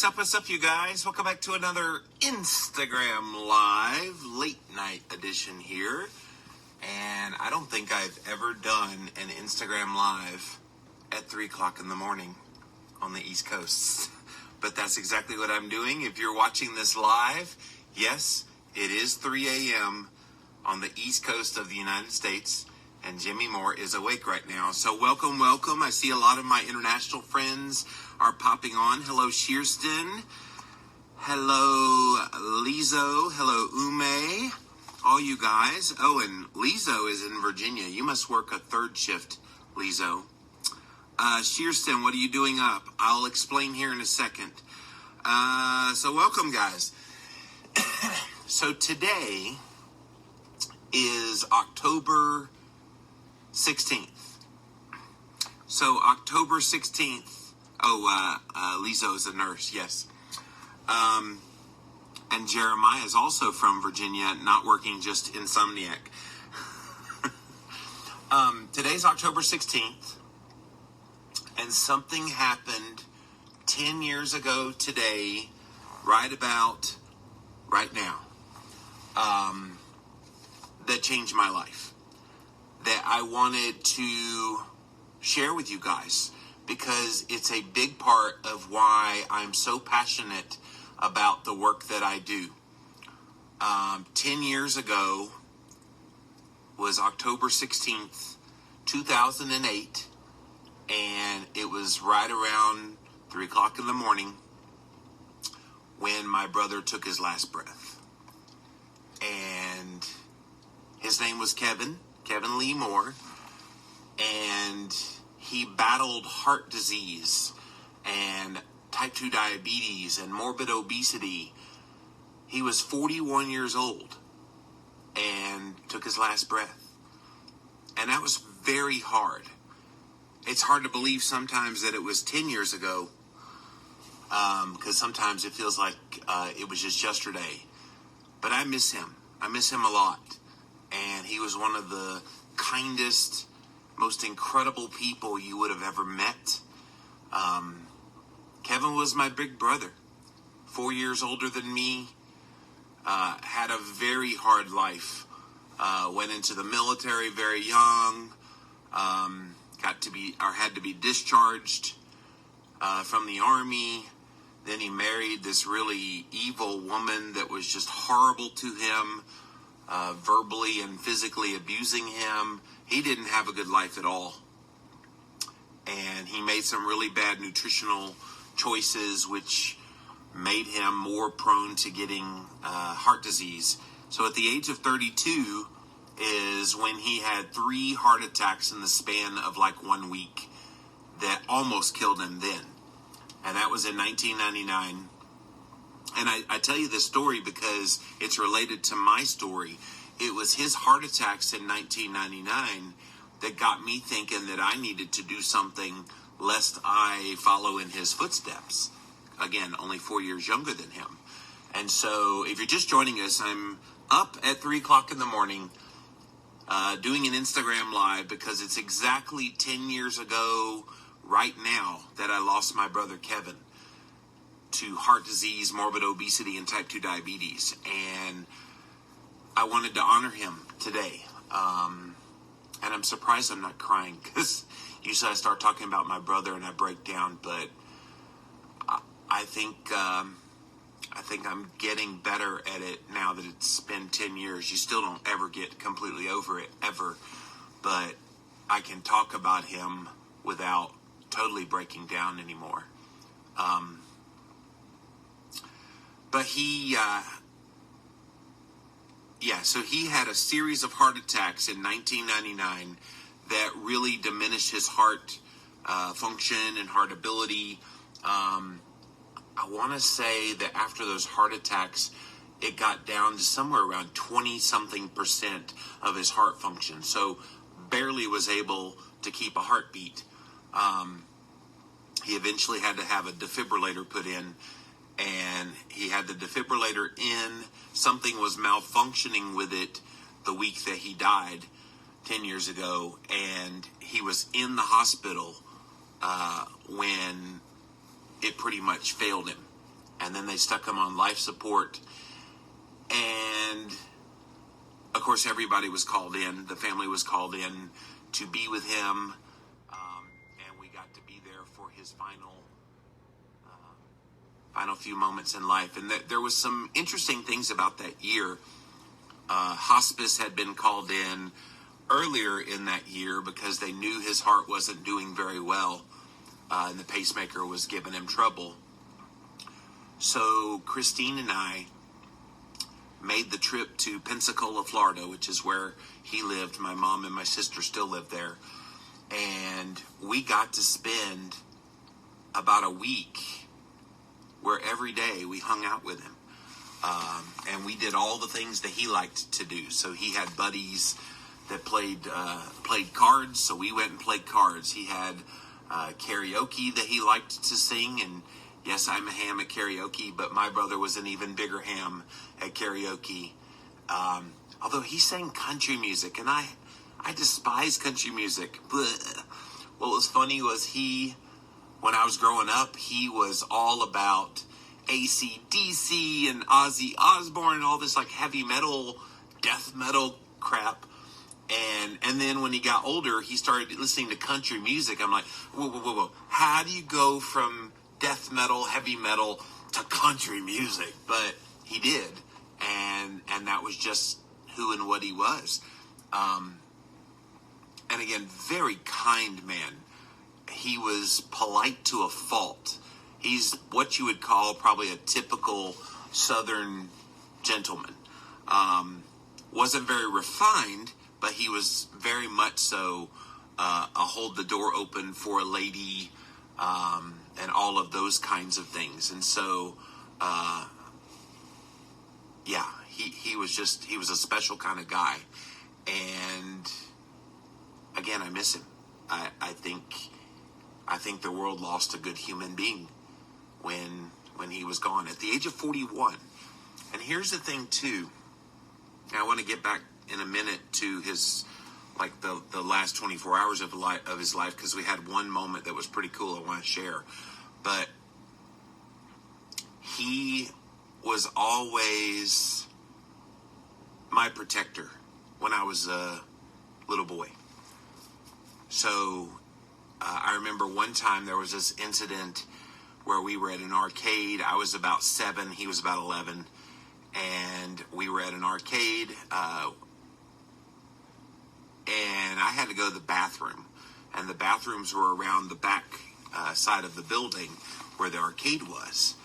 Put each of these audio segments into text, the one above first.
What's up, you guys? Welcome back to another Instagram Live, late night edition here. And I don't think I've ever done an Instagram Live at 3 o'clock in the morning on the East Coast. But that's exactly what I'm doing. If you're watching this live, yes, it is 3 a.m. on the East Coast of the United States. And Jimmy Moore is awake right now. So welcome. I see a lot of my international friends are popping on. Hello, Shearston. Hello, Lizo. Hello, Ume. All you guys. Oh, and Lizo is in Virginia. You must work a third shift, Lizo. Shearston, what are you doing up? I'll explain here in a second. So welcome, guys. So today is October 16th. So October 16th. Lizo is a nurse, yes. And Jeremiah is also from Virginia, not working, just insomniac. Today's October 16th, and something happened 10 years ago today, right now, that changed my life, that I wanted to share with you guys, because it's a big part of why I'm so passionate about the work that I do. 10 years ago was October 16th, 2008, and it was right around 3 o'clock in the morning when my brother took his last breath. And his name was Kevin Lee Moore, and he battled heart disease and type 2 diabetes and morbid obesity. He was 41 years old and took his last breath. And that was very hard. It's hard to believe sometimes that it was 10 years ago, because sometimes it feels like it was just yesterday. But I miss him. I miss him a lot. And he was one of the kindest, most incredible people you would have ever met. Kevin was my big brother, 4 years older than me, had a very hard life, went into the military very young, had to be discharged from the Army. Then he married this really evil woman that was just horrible to him, verbally and physically abusing him. He didn't have a good life at all. And he made some really bad nutritional choices, which made him more prone to getting heart disease. So at the age of 32 is when he had 3 heart attacks in the span of like 1 week that almost killed him then. And that was in 1999. And I tell you this story because it's related to my story. It was his heart attacks in 1999 that got me thinking that I needed to do something lest I follow in his footsteps. Again, only 4 years younger than him. And so if you're just joining us, I'm up at 3 o'clock in the morning doing an Instagram Live because it's exactly 10 years ago right now that I lost my brother Kevin to heart disease, morbid obesity, and type 2 diabetes. And I wanted to honor him today. And I'm surprised I'm not crying, because usually I start talking about my brother and I break down, but I think I'm getting better at it now that it's been 10 years. You still don't ever get completely over it, ever. But I can talk about him without totally breaking down anymore. But so he had a series of heart attacks in 1999 that really diminished his heart function and heart ability. I want to say that after those heart attacks, it got down to somewhere around 20-something% of his heart function. So barely was able to keep a heartbeat. He eventually had to have a defibrillator put in, and he had the defibrillator in. Something was malfunctioning with it the week that he died 10 years ago, and he was in the hospital when it pretty much failed him. and then they stuck him on life support. And of course, everybody was called in. The family was called in to be with him, and we got to be there for his final few moments in life. And there was some interesting things about that year. Hospice had been called in earlier in that year because they knew his heart wasn't doing very well, and the pacemaker was giving him trouble. So Christine and I made the trip to Pensacola, Florida, which is where he lived. My mom and my sister still live there. And we got to spend about a week where every day we hung out with him. And we did all the things that he liked to do. So he had buddies that played cards, so we went and played cards. He had karaoke that he liked to sing, and yes, I'm a ham at karaoke, but my brother was an even bigger ham at karaoke. Although he sang country music, and I despise country music. Blech. What was funny was when I was growing up, he was all about AC/DC and Ozzy Osbourne and all this like heavy metal, death metal crap. And then when he got older, he started listening to country music. I'm like, whoa. How do you go from death metal, heavy metal to country music? But he did. And that was just who and what he was. And again, very kind man. He was polite to a fault. He's what you would call probably a typical Southern gentleman. Wasn't very refined, but he was very much so a hold the door open for a lady, and all of those kinds of things. And so, he was a special kind of guy. And again, I miss him. I think the world lost a good human being when he was gone at the age of 41. And here's the thing too. I want to get back in a minute to his, like the last 24 hours of his life, because we had one moment that was pretty cool I want to share. But he was always my protector when I was a little boy. So I remember one time there was this incident where we were at an arcade. I was about 7, he was about 11, and we were at an arcade, and I had to go to the bathroom, and the bathrooms were around the back side of the building where the arcade was.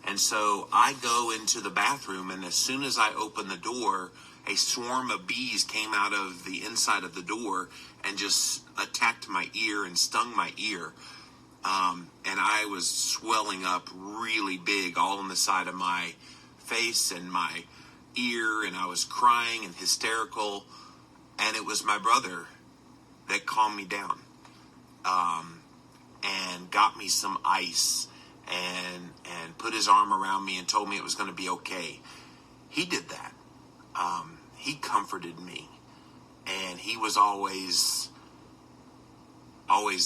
And so I go into the bathroom, and as soon as I open the door, a swarm of bees came out of the inside of the door and just attacked my ear and stung my ear. And I was swelling up really big all on the side of my face and my ear, and I was crying and hysterical. And it was my brother that calmed me down, and got me some ice and put his arm around me and told me it was going to be okay. He did that. He comforted me, and he was always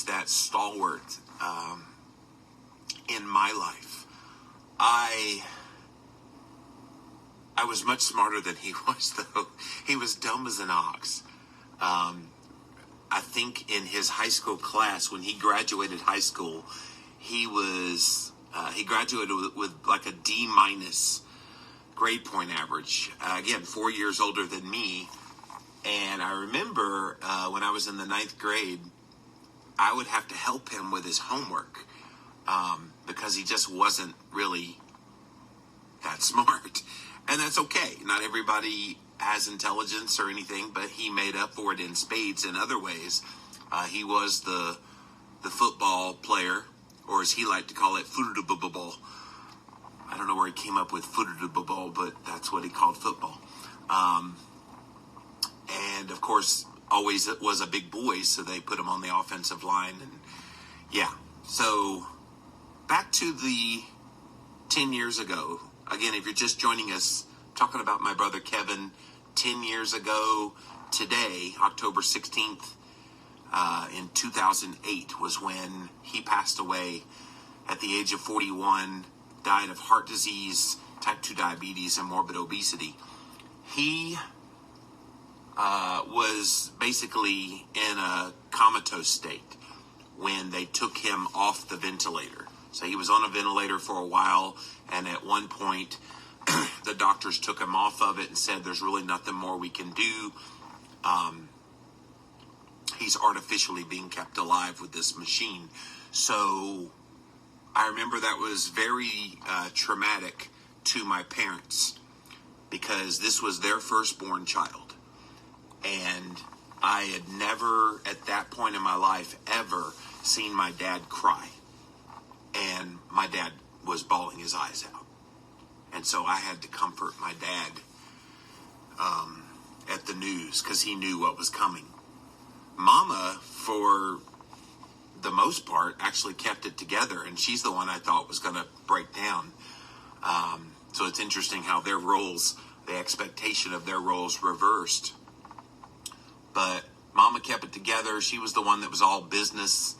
that stalwart in my life. I was much smarter than he was, though. He was dumb as an ox. I think in his high school class, when he graduated high school, he graduated with like a D- grade point average. Again, 4 years older than me. And I remember when I was in the 9th grade, I would have to help him with his homework because he just wasn't really that smart. And that's okay. Not everybody has intelligence or anything, but he made up for it in spades in other ways. He was the football player, or as he liked to call it, football. I don't know where he came up with football, but that's what he called football. And of course, always was a big boy, so they put him on the offensive line. And yeah, so back to the 10 years ago. Again, if you're just joining us, talking about my brother Kevin, 10 years ago today, October 16th, in 2008 was when he passed away at the age of 41 died of heart disease, type 2 diabetes, and morbid obesity. He was basically in a comatose state when they took him off the ventilator. So he was on a ventilator for a while, and at one point, the doctors took him off of it and said, there's really nothing more we can do. He's artificially being kept alive with this machine. So I remember that was very traumatic to my parents, because this was their firstborn child. And I had never, at that point in my life, ever seen my dad cry. And my dad was bawling his eyes out. And so I had to comfort my dad at the news, because he knew what was coming. Mama, for the most part, actually kept it together, and she's the one I thought was going to break down. So it's interesting how their roles, the expectation of their roles, reversed. But Mama kept it together. She was the one that was all business.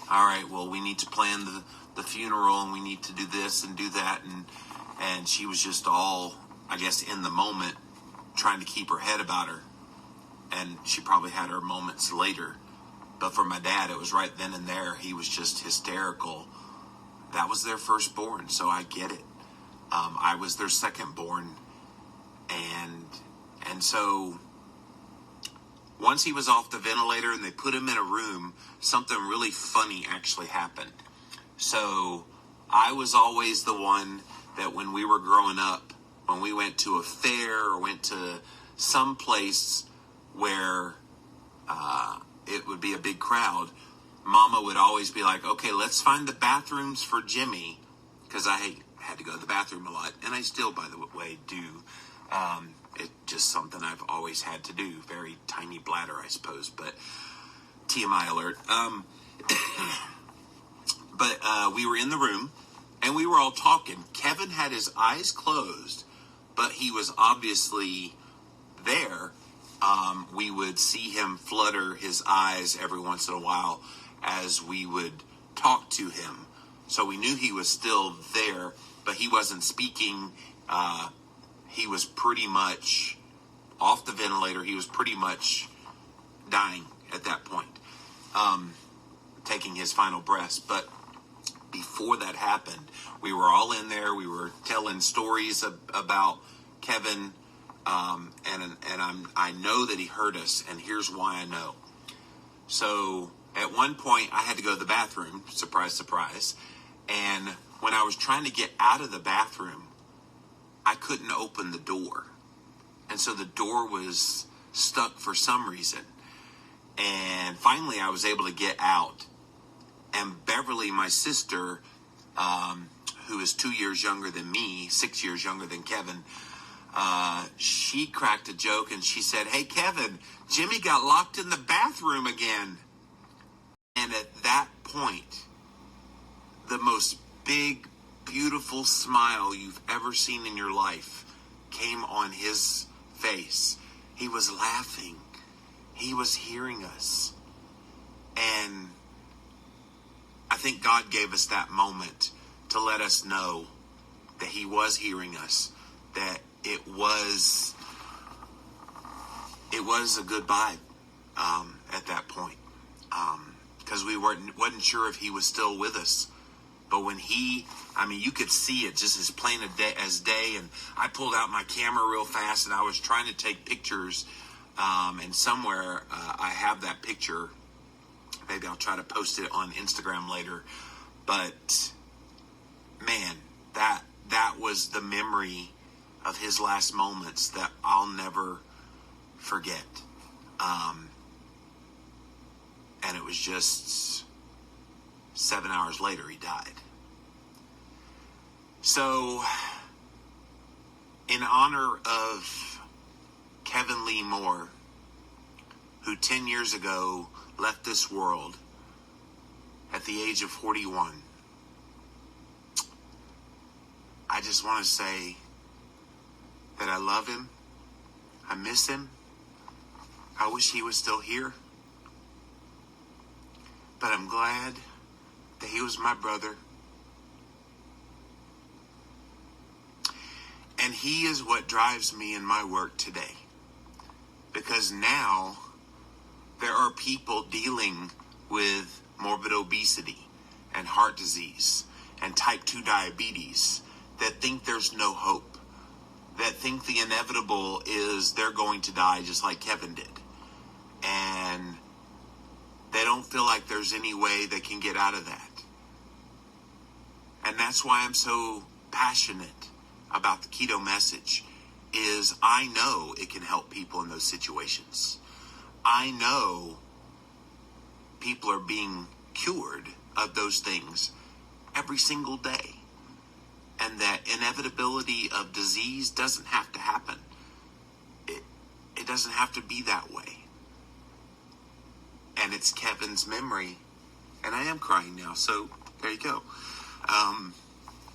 All right, well, we need to plan the funeral, and we need to do this and do that. And she was just all, I guess, in the moment, trying to keep her head about her. And she probably had her moments later. But for my dad, it was right then and there. He was just hysterical. That was their firstborn, so I get it. I was their secondborn. And so once he was off the ventilator and they put him in a room, something really funny actually happened. So I was always the one that when we were growing up, when we went to a fair or went to some place where it would be a big crowd, Mama would always be like, okay, let's find the bathrooms for Jimmy, because I had to go to the bathroom a lot, and I still, by the way, do. It's just something I've always had to do. Very tiny bladder, I suppose, but TMI alert. But we were in the room, and we were all talking. Kevin had his eyes closed, but he was obviously there. We would see him flutter his eyes every once in a while as we would talk to him. So we knew he was still there, but he wasn't speaking. He was pretty much off the ventilator. He was pretty much dying at that point, taking his final breaths. But before that happened, we were all in there. We were telling stories about Kevin, and I know that he heard us, and here's why I know. So at one point, I had to go to the bathroom, surprise, surprise, and when I was trying to get out of the bathroom, I couldn't open the door, and so the door was stuck for some reason, and finally I was able to get out, and Beverly, my sister, who is 2 years younger than me, 6 years younger than Kevin, she cracked a joke and she said, hey, Kevin, Jimmy got locked in the bathroom again. And at that point, the most big, beautiful smile you've ever seen in your life came on his face. He was laughing. He was hearing us. And I think God gave us that moment to let us know that he was hearing us, that it was a goodbye at that point, because we wasn't sure if he was still with us. But when you could see it just as plain as day. And I pulled out my camera real fast, and I was trying to take pictures. And somewhere I have that picture. Maybe I'll try to post it on Instagram later. But man, that was the memory of his last moments that I'll never forget. And it was just 7 hours later he died. So, in honor of Kevin Lee Moore, who 10 years ago left this world at the age of 41, I just want to say that I love him. I miss him. I wish he was still here. But I'm glad that he was my brother. And he is what drives me in my work today. Because now there are people dealing with morbid obesity and heart disease and type 2 diabetes that think there's no hope, that think the inevitable is they're going to die just like Kevin did. And they don't feel like there's any way they can get out of that. And that's why I'm so passionate about the keto message, is I know it can help people in those situations. I know people are being cured of those things every single day. And that inevitability of disease doesn't have to happen. It doesn't have to be that way. And it's Kevin's memory. And I am crying now, so there you go.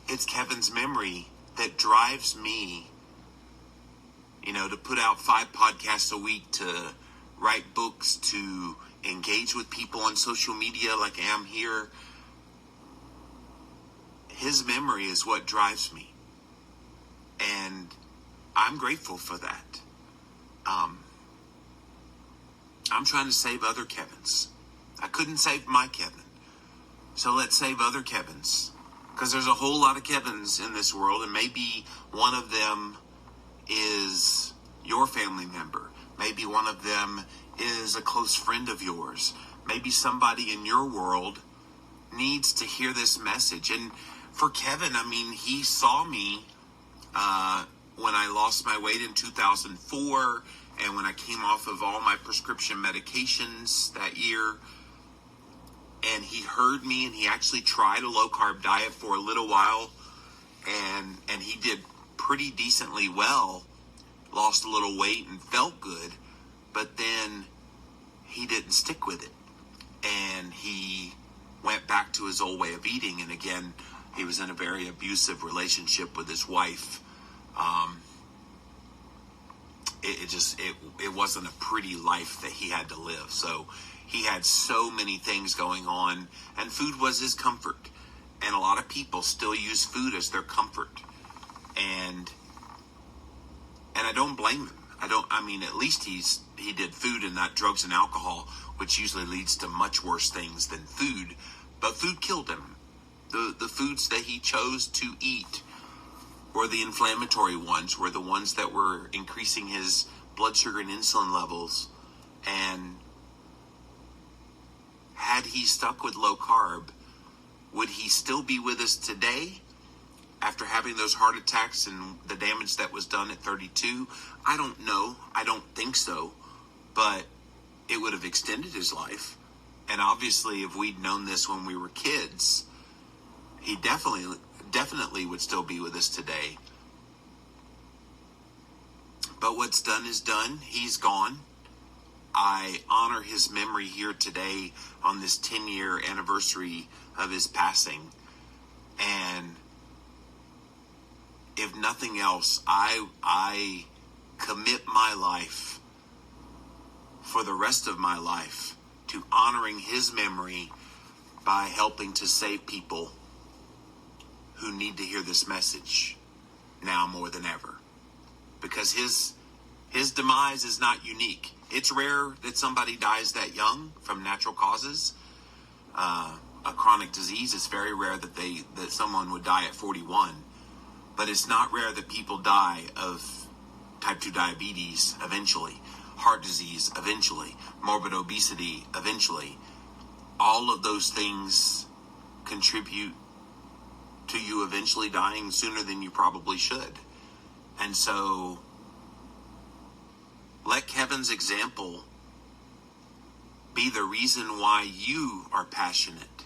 It's Kevin's memory that drives me, to put out 5 podcasts a week, to write books, to engage with people on social media like I am here. His memory is what drives me. And I'm grateful for that. I'm trying to save other Kevins. I couldn't save my Kevin. So let's save other Kevins. Because there's a whole lot of Kevins in this world, and maybe one of them is your family member. Maybe one of them is a close friend of yours. Maybe somebody in your world needs to hear this message. And for Kevin, he saw me when I lost my weight in 2004, and when I came off of all my prescription medications that year. And he heard me, and he actually tried a low-carb diet for a little while, and he did pretty decently well, lost a little weight and felt good, but then he didn't stick with it, and he went back to his old way of eating. And again, he was in a very abusive relationship with his wife. It wasn't a pretty life that he had to live. So he had so many things going on, and food was his comfort. And a lot of people still use food as their comfort. And I don't blame him. At least he did food and not drugs and alcohol, which usually leads to much worse things than food. But food killed him. The foods that he chose to eat were the inflammatory ones, were the ones that were increasing his blood sugar and insulin levels. And had he stuck with low carb, would he still be with us today after having those heart attacks and the damage that was done at 32? I don't know. I don't think so. But it would have extended his life. And obviously, if we'd known this when we were kids, he definitely would still be with us today. But what's done is done. He's gone. I honor his memory here today on this 10-year anniversary of his passing. And if nothing else, I commit my life for the rest of my life to honoring his memory by helping to save people who need to hear this message now more than ever. Because his demise is not unique. It's rare that somebody dies that young from natural causes. A chronic disease, it's very rare that someone would die at 41. But it's not rare that people die of type 2 diabetes eventually, heart disease eventually, morbid obesity eventually. All of those things contribute to you eventually dying sooner than you probably should. And so let Kevin's example be the reason why you are passionate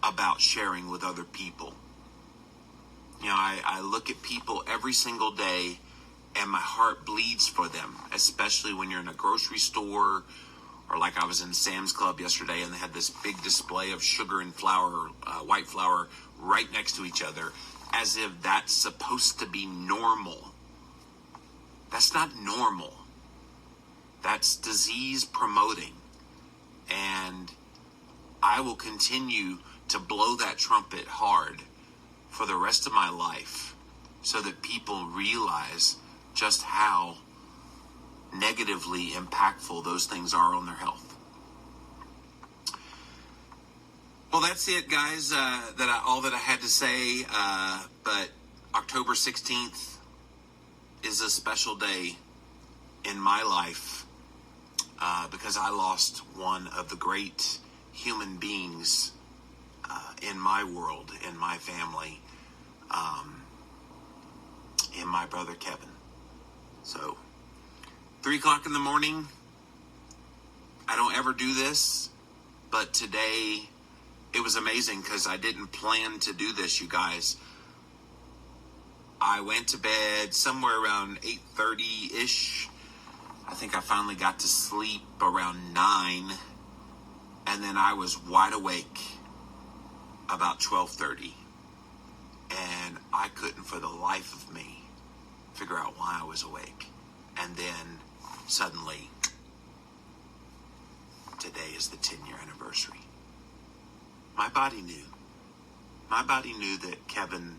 about sharing with other people. I look at people every single day, and my heart bleeds for them, especially when you're in a grocery store, or like I was in Sam's Club yesterday, and they had this big display of sugar and flour, white flour, right next to each other, as if that's supposed to be normal. That's not normal. That's disease promoting. And I will continue to blow that trumpet hard for the rest of my life so that people realize just how negatively impactful those things are on their health. Well, that's it, guys. All that I had to say. But October 16th is a special day in my life because I lost one of the great human beings in my world, in my family, in my brother Kevin. So, 3 o'clock in the morning. I don't ever do this, but today it was amazing because I didn't plan to do this, you guys. I went to bed somewhere around 8:30-ish. I think I finally got to sleep around 9. And then I was wide awake about 12:30. And I couldn't for the life of me figure out why I was awake. And then suddenly, today is the 10-year anniversary. My body knew. My body knew that Kevin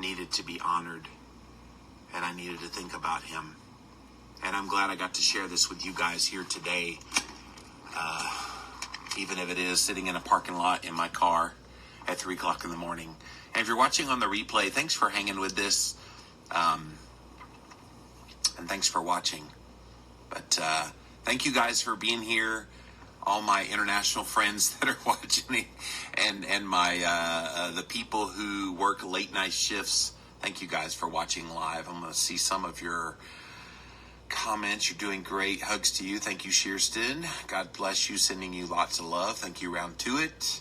needed to be honored, and I needed to think about him. And I'm glad I got to share this with you guys here today, even if it is sitting in a parking lot in my car at 3 o'clock in the morning. And if you're watching on the replay, thanks for hanging with this, and thanks for watching. But thank you guys for being here. All my international friends that are watching, and my the people who work late night shifts. Thank you guys for watching live. I'm going to see some of your comments. You're doing great. Hugs to you. Thank you, Shearston. God bless you. Sending you lots of love. Thank you, Round To It.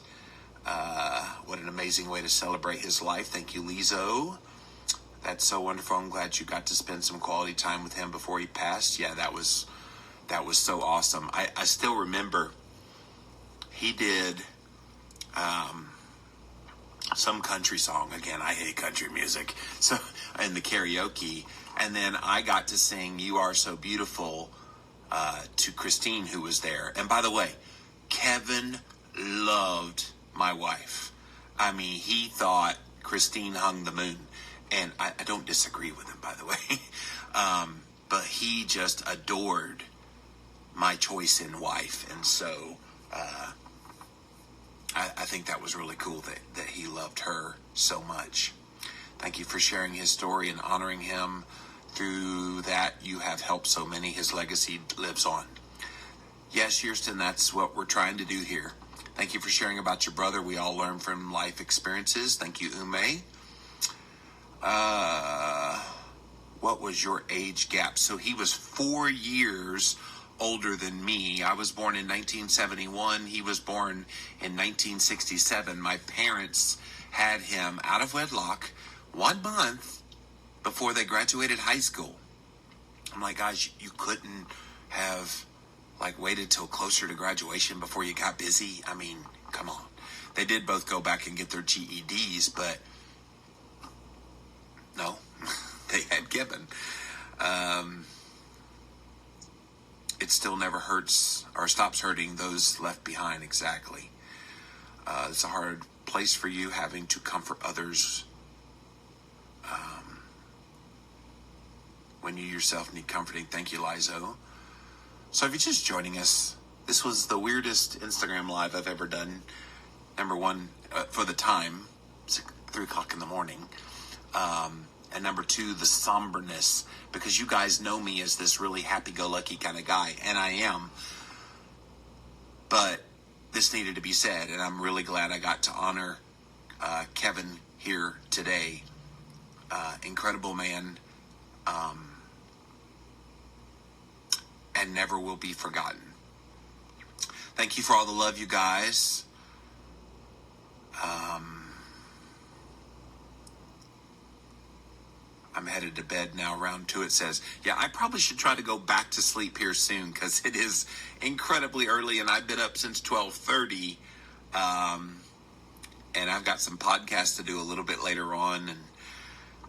What an amazing way to celebrate his life. Thank you, Lizo. That's so wonderful. I'm glad you got to spend some quality time with him before he passed. Yeah, that was so awesome. I still remember he did some country song. Again, I hate country music. So in the karaoke. And then I got to sing You Are So Beautiful to Christine, who was there. And by the way, Kevin loved my wife. I mean, he thought Christine hung the moon. And I don't disagree with him, by the way. But he just adored my choice in wife. And so I think that was really cool that he loved her so much. Thank you for sharing his story and honoring him. Through that, you have helped so many. His legacy lives on. Yes, Houston, that's what we're trying to do here. Thank you for sharing about your brother. We all learn from life experiences. Thank you, Ume. What was your age gap? So he was 4 years older than me. I was born in 1971. He was born in 1967. My parents had him out of wedlock 1 month before they graduated high school. I'm like, guys, you couldn't have waited till closer to graduation before you got busy. I mean, come on. They did both go back and get their GEDs, but no, they had given. It still never hurts or stops hurting those left behind. Exactly. It's a hard place for you, having to comfort others when you yourself need comforting. Thank you, Lizo. So if you're just joining us, this was the weirdest Instagram live I've ever done. Number one, for the time, 3 o'clock in the morning. And number two, the somberness, because you guys know me as this really happy-go-lucky kind of guy, and I am. But this needed to be said, and I'm really glad I got to honor Kevin here today. Incredible man, and never will be forgotten. Thank you for all the love, you guys. I'm headed to bed now. Round To It says, yeah, I probably should try to go back to sleep here soon because it is incredibly early and I've been up since 12:30. And I've got some podcasts to do a little bit later on.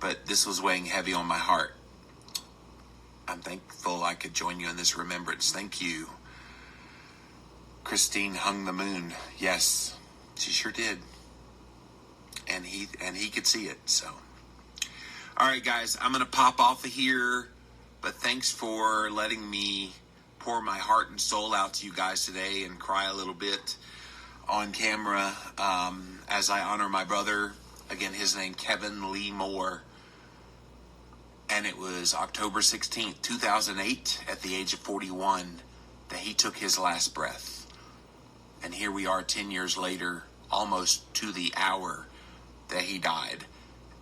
But this was weighing heavy on my heart. I'm thankful I could join you in this remembrance. Thank you. Christine hung the moon. Yes, she sure did. And he could see it, so. All right, guys, I'm going to pop off of here, but thanks for letting me pour my heart and soul out to you guys today and cry a little bit on camera as I honor my brother. Again, his name, Kevin Lee Moore. And it was October 16th, 2008, at the age of 41, that he took his last breath. And here we are 10 years later, almost to the hour that he died.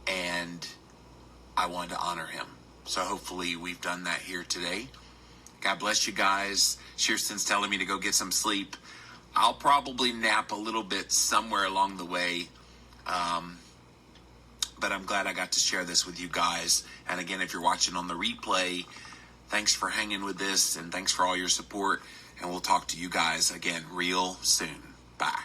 And I wanted to honor him. So hopefully we've done that here today. God bless you guys. Shearson's telling me to go get some sleep. I'll probably nap a little bit somewhere along the way. But I'm glad I got to share this with you guys. And again, if you're watching on the replay, thanks for hanging with this and thanks for all your support. And we'll talk to you guys again real soon. Bye.